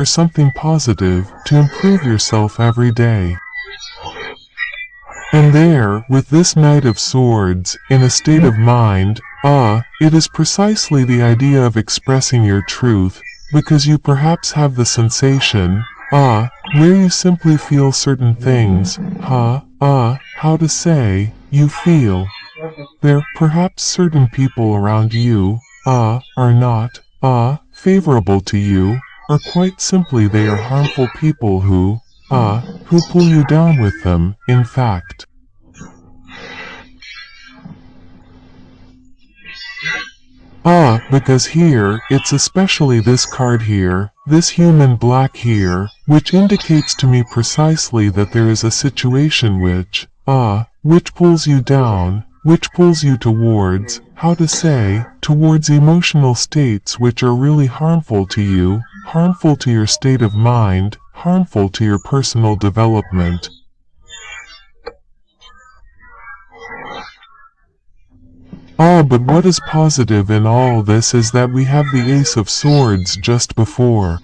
or something positive to improve yourself every day. And there, with this Knight of Swords, in a state of mind, it is precisely the idea of expressing your truth, because you perhaps have the sensation, where you simply feel certain things, how to say, you feel. There, perhaps certain people around you, are not, favorable to you, or quite simply they are harmful people who pull you down with them, in fact. Because here, it's especially this card here, this human black here, which indicates to me precisely that there is a situation which pulls you down, which pulls you towards, how to say, towards emotional states which are really harmful to you, harmful to your state of mind, harmful to your personal development. But what is positive in all this is that we have the Ace of Swords just before.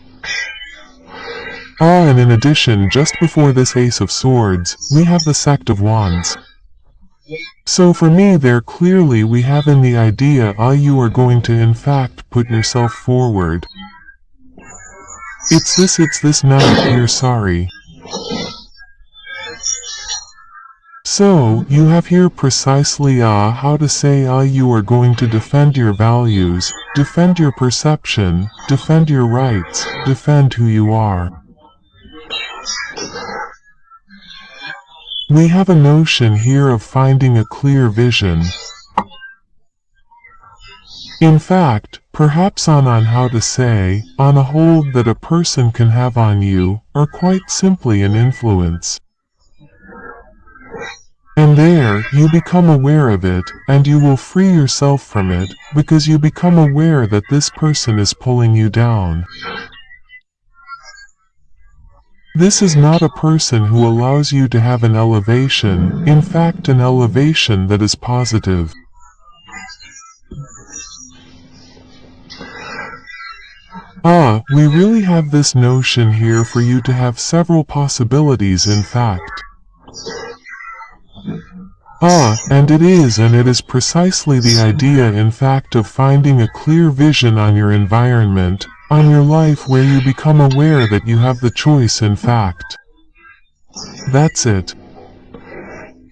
And in addition, just before this Ace of Swords, we have the Sack of Wands. So for me there clearly we have in the idea you are going to in fact put yourself forward. It's this Knight here, sorry. So, you have here precisely how to say you are going to defend your values, defend your perception, defend your rights, defend who you are. We have a notion here of finding a clear vision. In fact, perhaps on how to say, on a hold that a person can have on you, or quite simply an influence. And there, you become aware of it, and you will free yourself from it, because you become aware that this person is pulling you down. This is not a person who allows you to have an elevation, in fact an elevation that is positive. We really have this notion here for you to have several possibilities in fact. And it is precisely the idea in fact of finding a clear vision on your environment, on your life where you become aware that you have the choice in fact. That's it.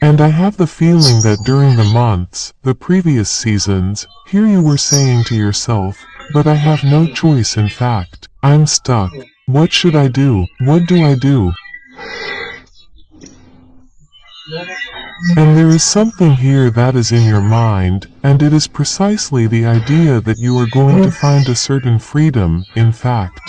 And I have the feeling that during the months, the previous seasons, here you were saying to yourself, but I have no choice in fact. I'm stuck. What should I do? What do I do? And there is something here that is in your mind, and it is precisely the idea that you are going to find a certain freedom, in fact.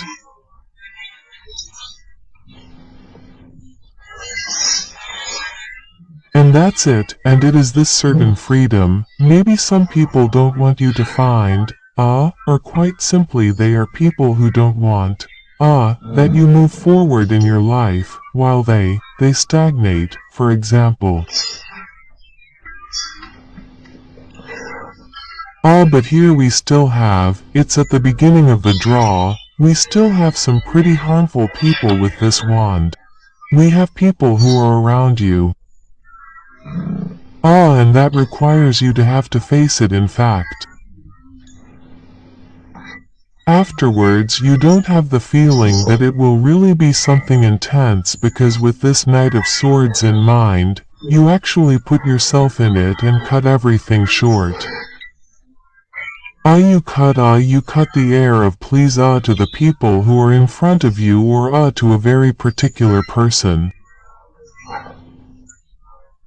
And that's it, and it is this certain freedom, maybe some people don't want you to find, or quite simply they are people who don't want, that you move forward in your life, while they stagnate, for example. But here we still have, it's at the beginning of the draw, we still have some pretty harmful people with this wand. We have people who are around you. And that requires you to have to face it in fact. Afterwards you don't have the feeling that it will really be something intense because with this Knight of Swords in mind, you actually put yourself in it and cut everything short. You cut the air of please to the people who are in front of you or to a very particular person.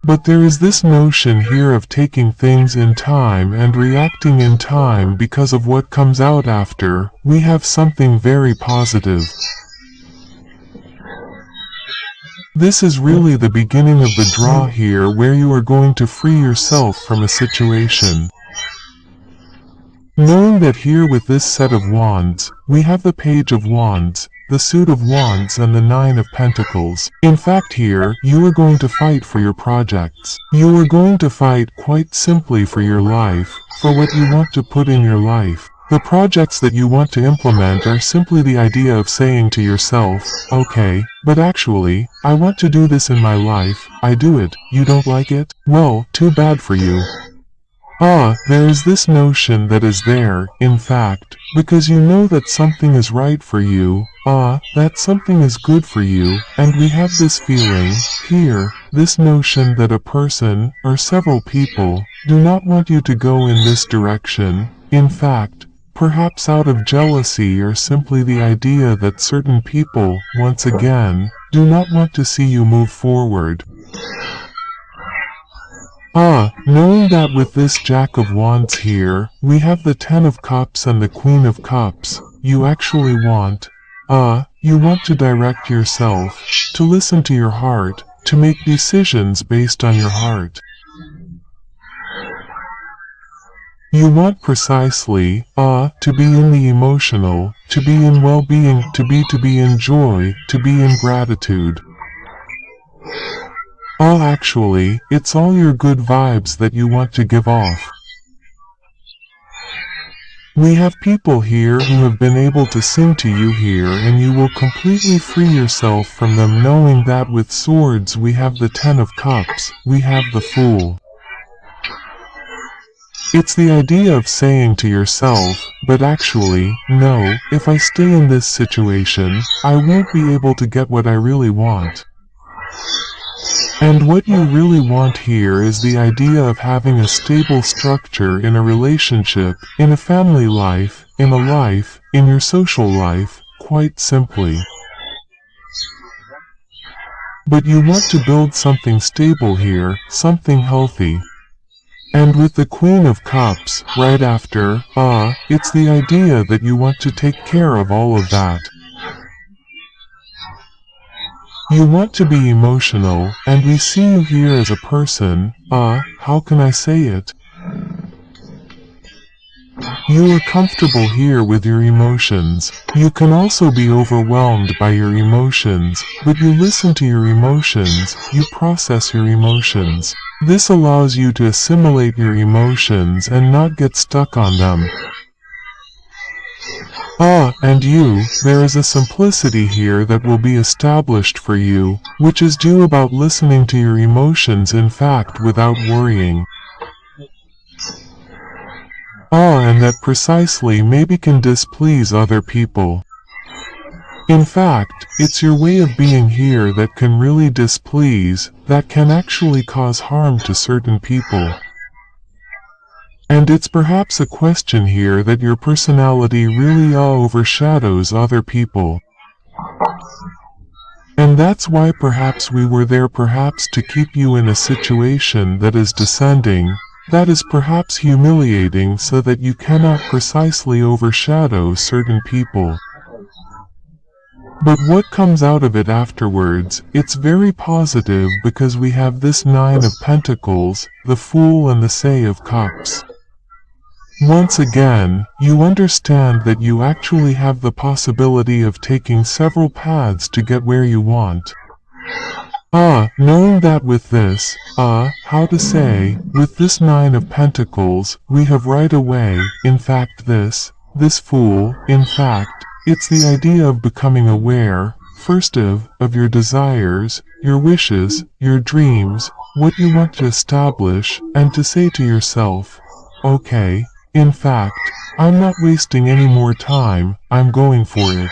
But there is this notion here of taking things in time and reacting in time because of what comes out after. We have something very positive. This is really the beginning of the draw here where you are going to free yourself from a situation. Knowing that here with this set of wands, we have the Page of Wands, the Suit of Wands and the Nine of Pentacles. In fact here, you are going to fight for your projects. You are going to fight quite simply for your life, for what you want to put in your life. The projects that you want to implement are simply the idea of saying to yourself, okay, but actually, I want to do this in my life, I do it, you don't like it? Well, too bad for you. There is this notion that is there, in fact, because you know that something is right for you, that something is good for you, and we have this feeling, here, this notion that a person, or several people, do not want you to go in this direction, in fact, perhaps out of jealousy or simply the idea that certain people, once again, do not want to see you move forward. Knowing that with this Jack of Wands here, we have the Ten of Cups and the Queen of Cups, you actually want, you want to direct yourself, to listen to your heart, to make decisions based on your heart. You want precisely, to be in the emotional, to be in well-being, to be in joy, to be in gratitude. Actually, it's all your good vibes that you want to give off. We have people here who have been able to sing to you here, and you will completely free yourself from them, knowing that with swords we have the Ten of Cups, we have the Fool. It's the idea of saying to yourself, but actually, no, if I stay in this situation, I won't be able to get what I really want. And what you really want here is the idea of having a stable structure in a relationship, in a family life, in your social life, quite simply. But you want to build something stable here, something healthy. And with the Queen of Cups, right after, it's the idea that you want to take care of all of that. You want to be emotional, and we see you here as a person, how can I say it? You are comfortable here with your emotions. You can also be overwhelmed by your emotions, but you listen to your emotions, you process your emotions. This allows you to assimilate your emotions and not get stuck on them. And there is a simplicity here that will be established for you, which is due about listening to your emotions in fact without worrying. And that precisely maybe can displease other people. In fact, it's your way of being here that can really displease, that can actually cause harm to certain people. And it's perhaps a question here that your personality really overshadows other people. And that's why perhaps we were there perhaps to keep you in a situation that is descending, that is perhaps humiliating so that you cannot precisely overshadow certain people. But what comes out of it afterwards, it's very positive because we have this Nine of Pentacles, the Fool and the Sage of Cups. Once again, you understand that you actually have the possibility of taking several paths to get where you want. Knowing that with this, with this Nine of Pentacles, we have right away, in fact this Fool, in fact, it's the idea of becoming aware, first of your desires, your wishes, your dreams, what you want to establish, and to say to yourself, okay, in fact, I'm not wasting any more time, I'm going for it.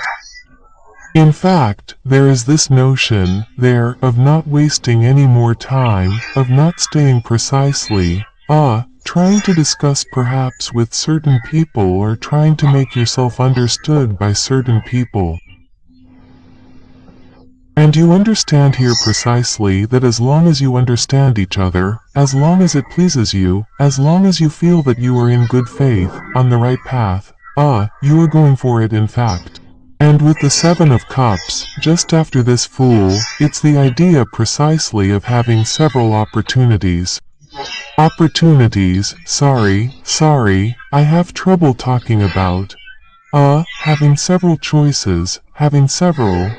In fact, there is this notion there of not wasting any more time, of not staying precisely, trying to discuss perhaps with certain people or trying to make yourself understood by certain people. And you understand here precisely that as long as you understand each other, as long as it pleases you, as long as you feel that you are in good faith, on the right path, you are going for it in fact. And with the Seven of Cups, just after this Fool, it's the idea precisely of having several opportunities. Sorry, I have trouble talking about. Having several choices, having several,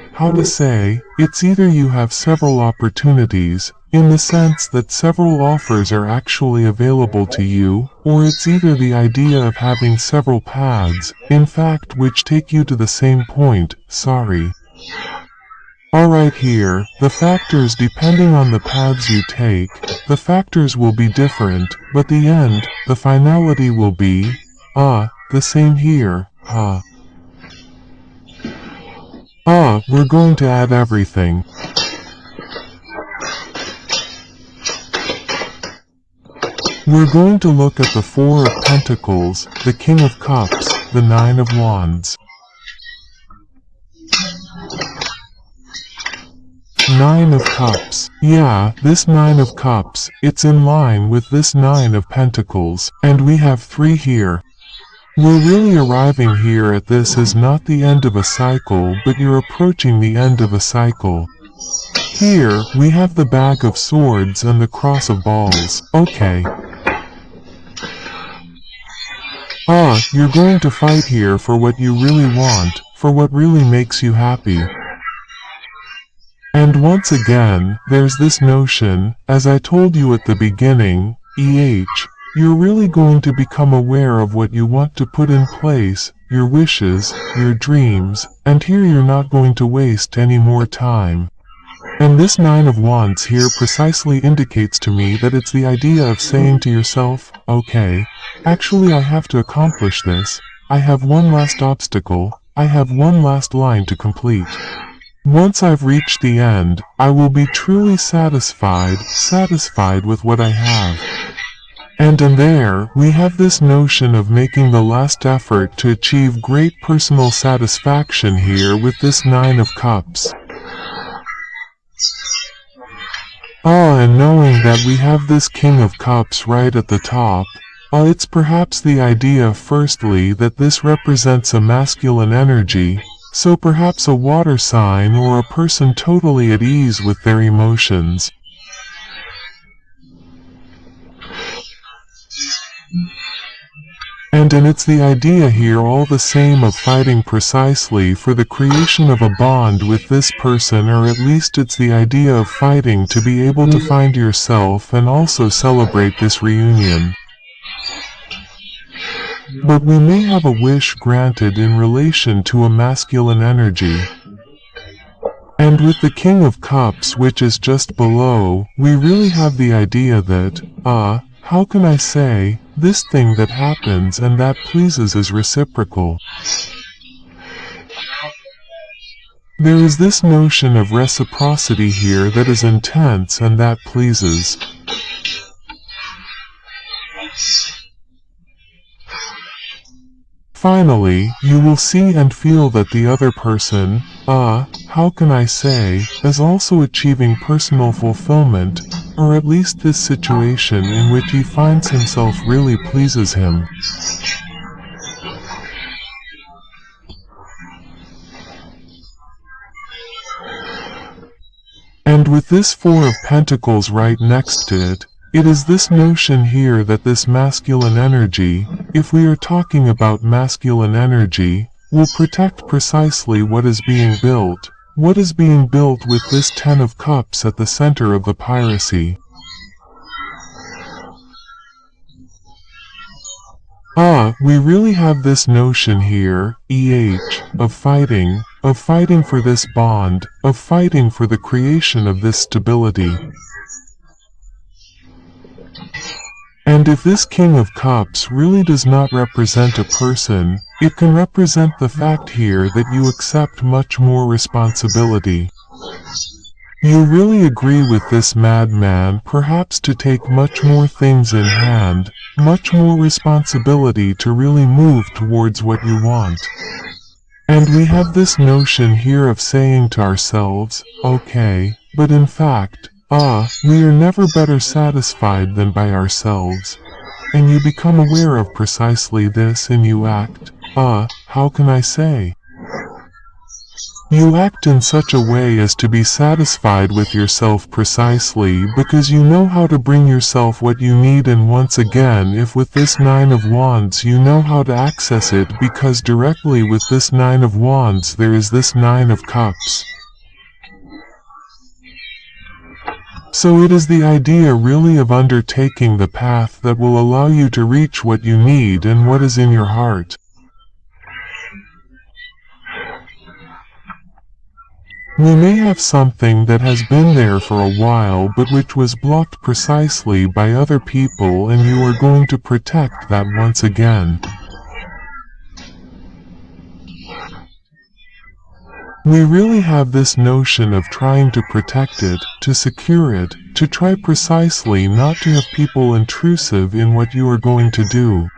it's either you have several opportunities, in the sense that several offers are actually available to you, or it's either the idea of having several paths, in fact, which take you to the same point. Sorry. Alright, here, the factors depending on the paths you take, the factors will be different, but the end, the finality will be, the same here, we're going to add everything. We're going to look at the Four of Pentacles, the King of Cups, the Nine of Wands. Nine of Cups. Yeah, this Nine of Cups, it's in line with this Nine of Pentacles, and we have 3 here. We're really arriving here at this as not the end of a cycle, but you're approaching the end of a cycle. Here, we have the Bag of Swords and the Cross of Balls. Okay. You're going to fight here for what you really want, for what really makes you happy. And once again, there's this notion, as I told you at the beginning, you're really going to become aware of what you want to put in place, your wishes, your dreams, and here you're not going to waste any more time. And this Nine of Wands here precisely indicates to me that it's the idea of saying to yourself, okay, actually I have to accomplish this, I have one last obstacle, I have one last line to complete. Once I've reached the end, I will be truly satisfied with what I have. And in there, we have this notion of making the last effort to achieve great personal satisfaction here with this Nine of Cups. And knowing that we have this King of Cups right at the top, it's perhaps the idea firstly that this represents a masculine energy, so perhaps a water sign or a person totally at ease with their emotions. And it's the idea here all the same of fighting precisely for the creation of a bond with this person, or at least it's the idea of fighting to be able to find yourself and also celebrate this reunion. But we may have a wish granted in relation to a masculine energy. And with the King of Cups, which is just below, we really have the idea that, how can I say, this thing that happens and that pleases is reciprocal. There is this notion of reciprocity here that is intense and that pleases. Finally, you will see and feel that the other person, how can I say, is also achieving personal fulfillment, or at least this situation in which he finds himself really pleases him. And with this Four of Pentacles right next to it, it is this notion here that this masculine energy, if we are talking about masculine energy, will protect precisely what is being built. What is being built with this Ten of Cups at the center of the piracy? We really have this notion here, of fighting for this bond, of fighting for the creation of this stability. And if this King of Cups really does not represent a person, it can represent the fact here that you accept much more responsibility. You really agree with this madman perhaps to take much more things in hand, much more responsibility to really move towards what you want. And we have this notion here of saying to ourselves, okay, but in fact, we are never better satisfied than by ourselves. And you become aware of precisely this and you act, how can I say? You act in such a way as to be satisfied with yourself precisely because you know how to bring yourself what you need, and once again if with this Nine of Wands you know how to access it because directly with this Nine of Wands there is this Nine of Cups. So it is the idea really of undertaking the path that will allow you to reach what you need and what is in your heart. We may have something that has been there for a while but which was blocked precisely by other people, and you are going to protect that once again. We really have this notion of trying to protect it, to secure it, to try precisely not to have people intrusive in what you are going to do.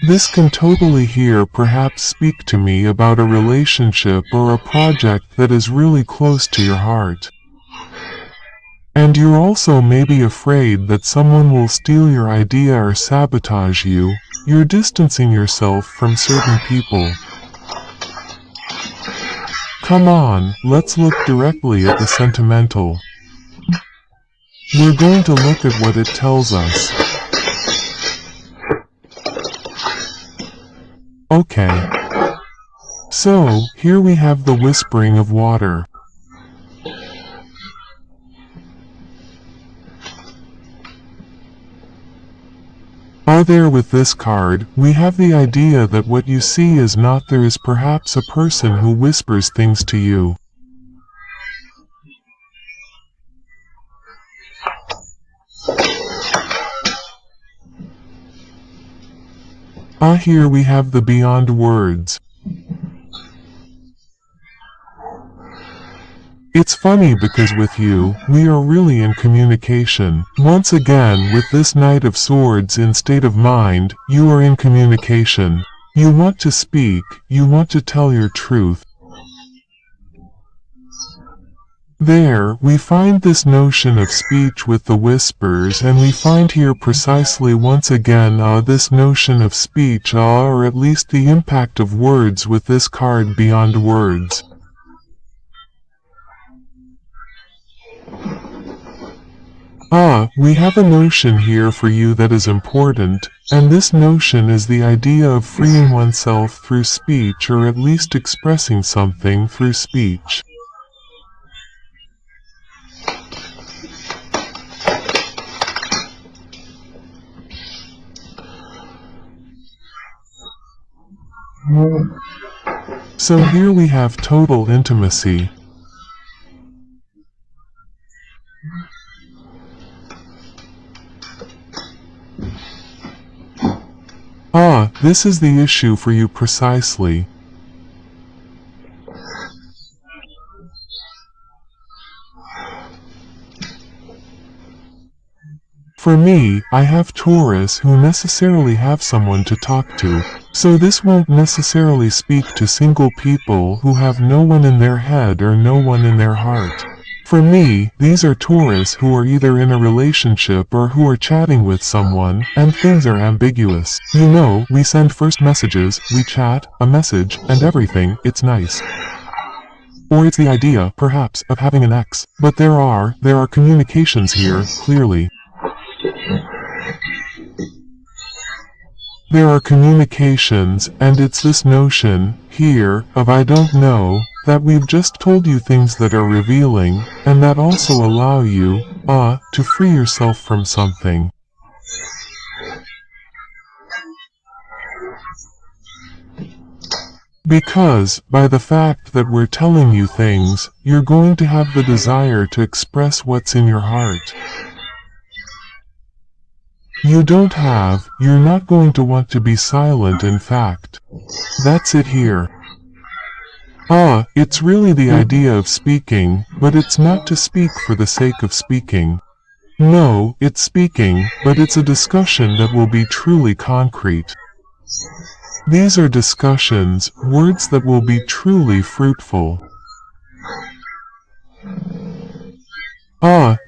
This can totally here perhaps speak to me about a relationship or a project that is really close to your heart. And you're also maybe afraid that someone will steal your idea or sabotage you. You're distancing yourself from certain people. Come on, let's look directly at the sentimental. We're going to look at what it tells us. Okay. So, here we have the whispering of water. There with this card, we have the idea that what you see is not there is perhaps a person who whispers things to you. Here we have the beyond words. It's funny because with you, we are really in communication. Once again, with this Knight of Swords in state of mind, you are in communication. You want to speak, you want to tell your truth. There, we find this notion of speech with the whispers, and we find here precisely once again this notion of speech, or at least the impact of words with this card beyond words. We have a notion here for you that is important, and this notion is the idea of freeing oneself through speech, or at least expressing something through speech. So here we have total intimacy. This is the issue for you precisely. For me, I have Taurus who necessarily have someone to talk to, so this won't necessarily speak to single people who have no one in their head or no one in their heart. For me, these are Taurus who are either in a relationship or who are chatting with someone, and things are ambiguous. You know, we send first messages, we chat, a message, and everything, it's nice. Or it's the idea, perhaps, of having an ex. But there are communications here, clearly. There are communications, and it's this notion, here, of I don't know, that we've just told you things that are revealing, and that also allow you, to free yourself from something. Because, by the fact that we're telling you things, you're going to have the desire to express what's in your heart. You're not going to want to be silent, in fact. That's it here. It's really the idea of speaking, but it's not to speak for the sake of speaking. No, it's speaking, but it's a discussion that will be truly concrete. These are discussions, words that will be truly fruitful.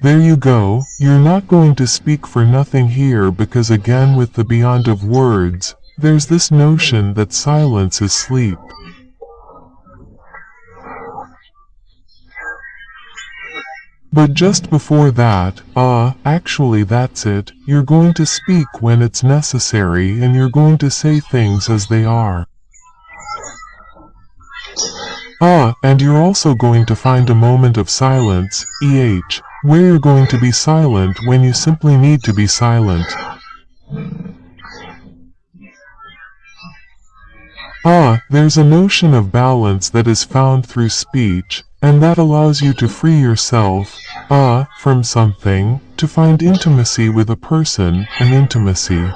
There you go, you're not going to speak for nothing here, because again with the beyond of words, there's this notion that silence is sleep. But just before that, actually that's it, you're going to speak when it's necessary, and you're going to say things as they are. And you're also going to find a moment of silence, where you're going to be silent when you simply need to be silent. There's a notion of balance that is found through speech, and that allows you to free yourself, from something, to find intimacy with a person, an intimacy.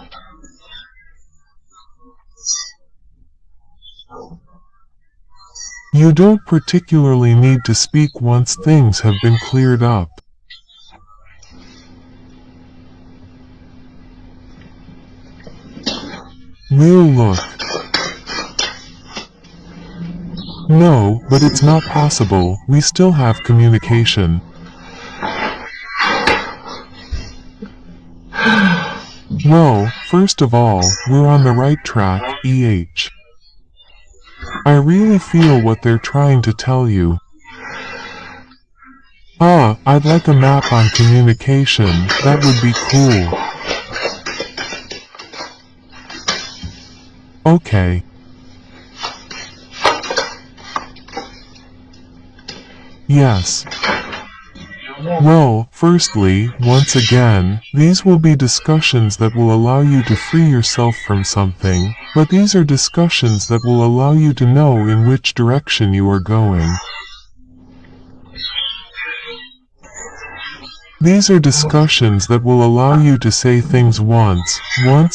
You don't particularly need to speak once things have been cleared up. We'll look. No, but it's not possible, we still have communication. Well, first of all, we're on the right track, I really feel what they're trying to tell you. I'd like a map on communication, that would be cool. Okay. Yes. Well, firstly, once again, these will be discussions that will allow you to free yourself from something, but these are discussions that will allow you to know in which direction you are going. These are discussions that will allow you to say things once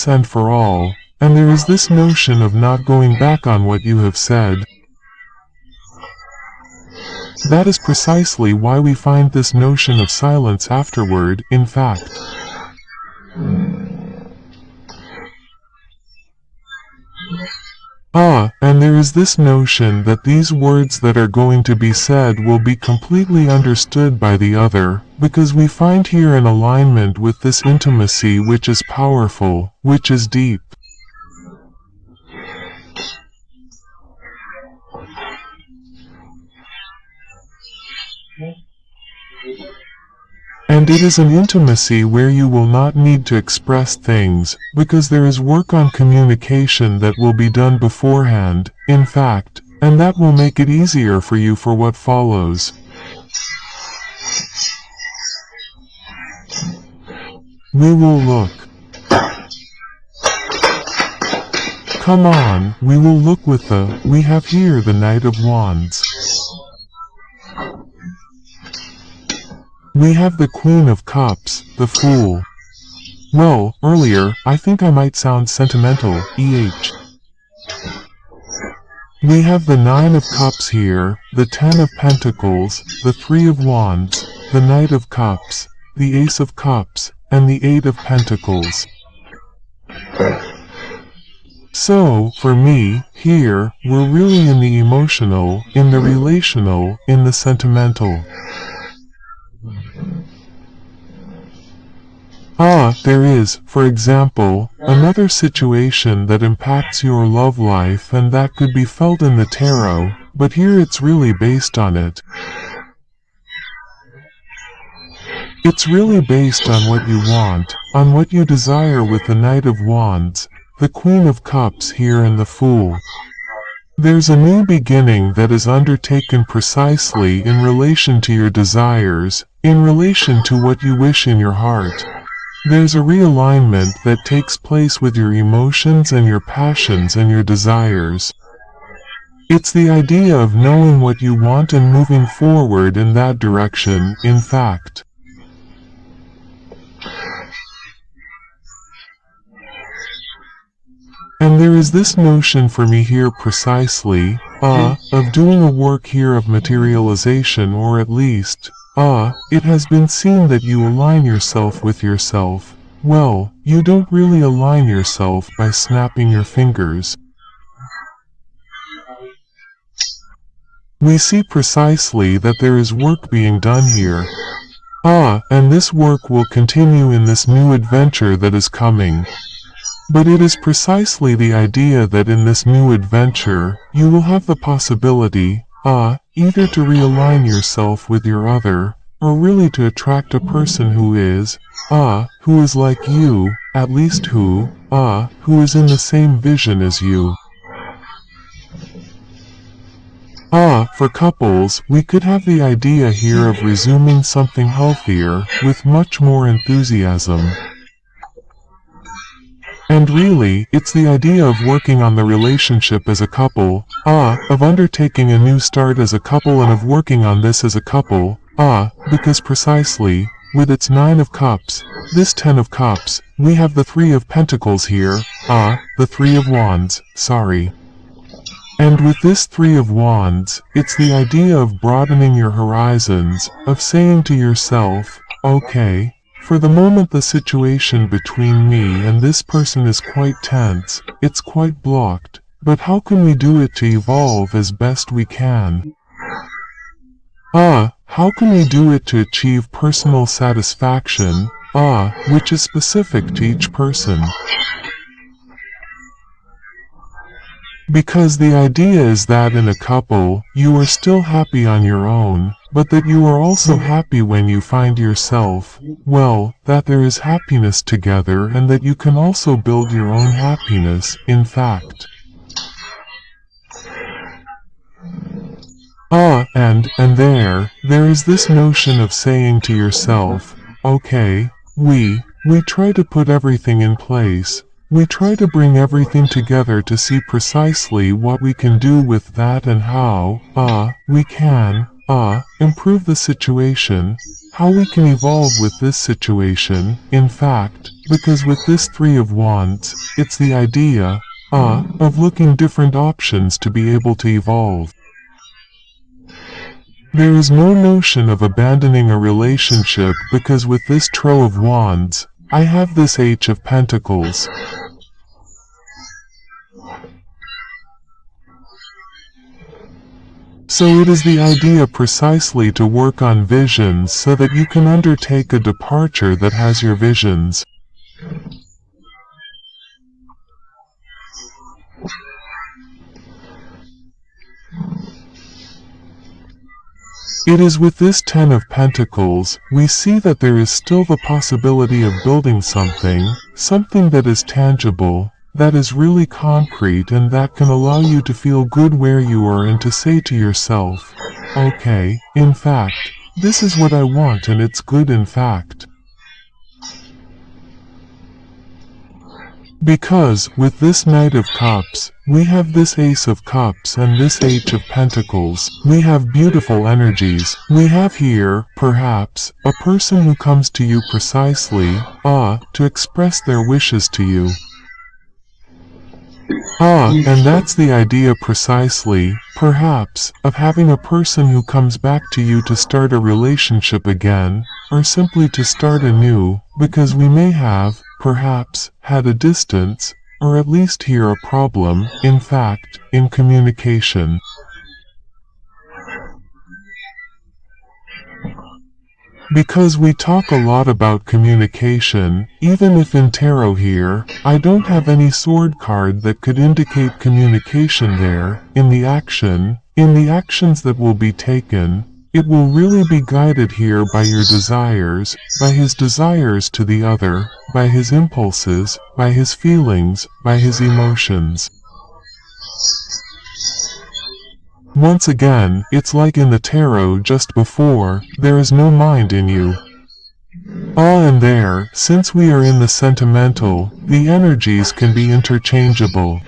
and for all, and there is this notion of not going back on what you have said. That is precisely why we find this notion of silence afterward, in fact. And there is this notion that these words that are going to be said will be completely understood by the other, because we find here an alignment with this intimacy which is powerful, which is deep. And it is an intimacy where you will not need to express things, because there is work on communication that will be done beforehand, in fact, and that will make it easier for you for what follows. We will look. Come on, we will look with we have here the Knight of Wands. We have the Queen of Cups, the Fool. Well, earlier, I think I might sound sentimental, We have the Nine of Cups here, the Ten of Pentacles, the Three of Wands, the Knight of Cups, the Ace of Cups, and the Eight of Pentacles. So, for me, here, we're really in the emotional, in the relational, in the sentimental. There is, for example, another situation that impacts your love life and that could be felt in the tarot, but here it's really based on it. It's really based on what you want, on what you desire with the Knight of Wands, the Queen of Cups here and the Fool. There's a new beginning that is undertaken precisely in relation to your desires, in relation to what you wish in your heart. There's a realignment that takes place with your emotions and your passions and your desires. It's the idea of knowing what you want and moving forward in that direction, in fact. And there is this notion for me here precisely, of doing a work here of materialization, or at least, it has been seen that you align yourself with yourself. Well, you don't really align yourself by snapping your fingers. We see precisely that there is work being done here. And this work will continue in this new adventure that is coming. But it is precisely the idea that in this new adventure, you will have the possibility, either to realign yourself with your other, or really to attract a person who is like you, at least who is in the same vision as you. For couples, we could have the idea here of resuming something healthier, with much more enthusiasm. And really, it's the idea of working on the relationship as a couple, of undertaking a new start as a couple and of working on this as a couple, because precisely, with its 9 of Cups, this 10 of Cups, we have the 3 of Pentacles here, the 3 of Wands, sorry. And with this 3 of Wands, it's the idea of broadening your horizons, of saying to yourself, okay, for the moment the situation between me and this person is quite tense, it's quite blocked, but how can we do it to evolve as best we can? How can we do it to achieve personal satisfaction, which is specific to each person? Because the idea is that in a couple, you are still happy on your own, but that you are also happy when you find yourself, well, that there is happiness together and that you can also build your own happiness, in fact. And there is this notion of saying to yourself, okay, we try to put everything in place. We try to bring everything together to see precisely what we can do with that and how, we can, improve the situation, how we can evolve with this situation, in fact, because with this 3 of Wands, it's the idea, of looking different options to be able to evolve. There is no notion of abandoning a relationship because with this Trove of Wands, I have this H of Pentacles. So it is the idea precisely to work on visions so that you can undertake a departure that has your visions. It is with this 10 of Pentacles, we see that there is still the possibility of building something that is tangible, that is really concrete and that can allow you to feel good where you are and to say to yourself, okay, in fact, this is what I want and it's good in fact. Because, with this Knight of Cups, we have this Ace of Cups and this H of Pentacles, we have beautiful energies. We have here, perhaps, a person who comes to you precisely, to express their wishes to you. And that's the idea precisely, perhaps, of having a person who comes back to you to start a relationship again, or simply to start anew, because we may have, perhaps, had a distance, or at least here a problem, in fact, in communication. Because we talk a lot about communication, even if in tarot here, I don't have any sword card that could indicate communication there, in the actions that will be taken, it will really be guided here by your desires, by his desires to the other, by his impulses, by his feelings, by his emotions. Once again, it's like in the tarot just before, there is no mind in you. And there, since we are in the sentimental, the energies can be interchangeable.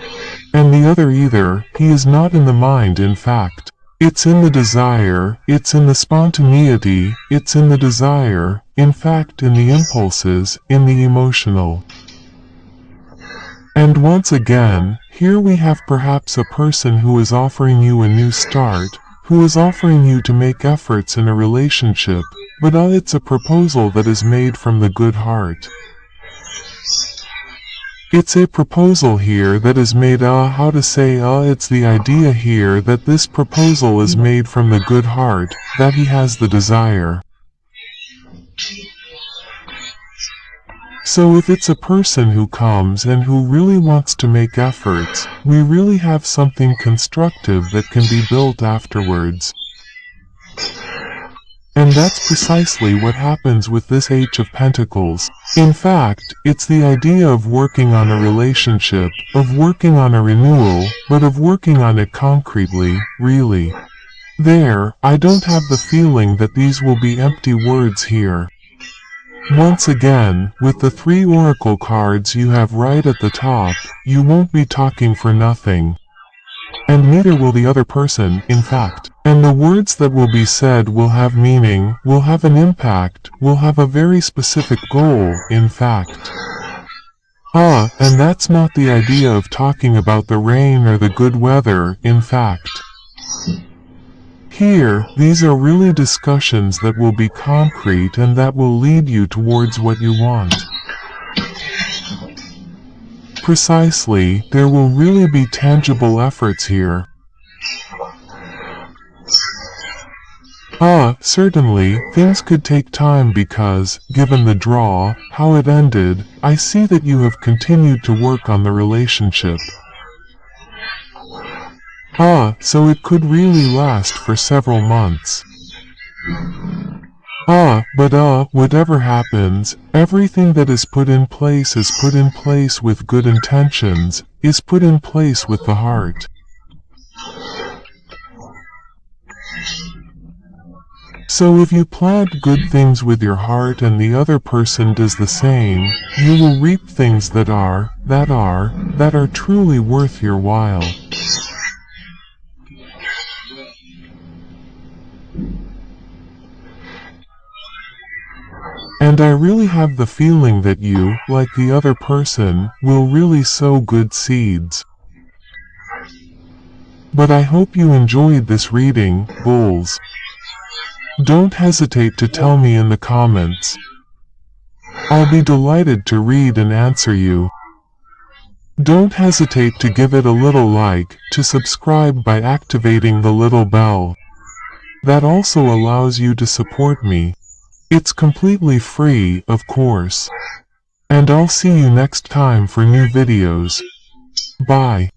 And the other either, he is not in the mind in fact. It's in the desire, it's in the spontaneity, it's in the desire, in fact in the impulses, in the emotional. And once again, here we have perhaps a person who is offering you a new start, who is offering you to make efforts in a relationship, but it's a proposal that is made from the good heart. It's a proposal here that is made, it's the idea here that this proposal is made from the good heart, that he has the desire. So if it's a person who comes and who really wants to make efforts, we really have something constructive that can be built afterwards. And that's precisely what happens with this H of Pentacles. In fact, it's the idea of working on a relationship, of working on a renewal, but of working on it concretely, really. There, I don't have the feeling that these will be empty words here. Once again, with the 3 oracle cards you have right at the top, you won't be talking for nothing. And neither will the other person, in fact. And the words that will be said will have meaning, will have an impact, will have a very specific goal, in fact. And that's not the idea of talking about the rain or the good weather, in fact. Here, these are really discussions that will be concrete and that will lead you towards what you want. Precisely, there will really be tangible efforts here. Certainly, things could take time because, given the draw, how it ended, I see that you have continued to work on the relationship. So it could really last for several months. But whatever happens, everything that is put in place is put in place with good intentions, is put in place with the heart. So if you plant good things with your heart and the other person does the same, you will reap things that are truly worth your while. And I really have the feeling that you, like the other person, will really sow good seeds. But I hope you enjoyed this reading, Bulls. Don't hesitate to tell me in the comments. I'll be delighted to read and answer you. Don't hesitate to give it a little like, to subscribe by activating the little bell. That also allows you to support me. It's completely free, of course. And I'll see you next time for new videos. Bye.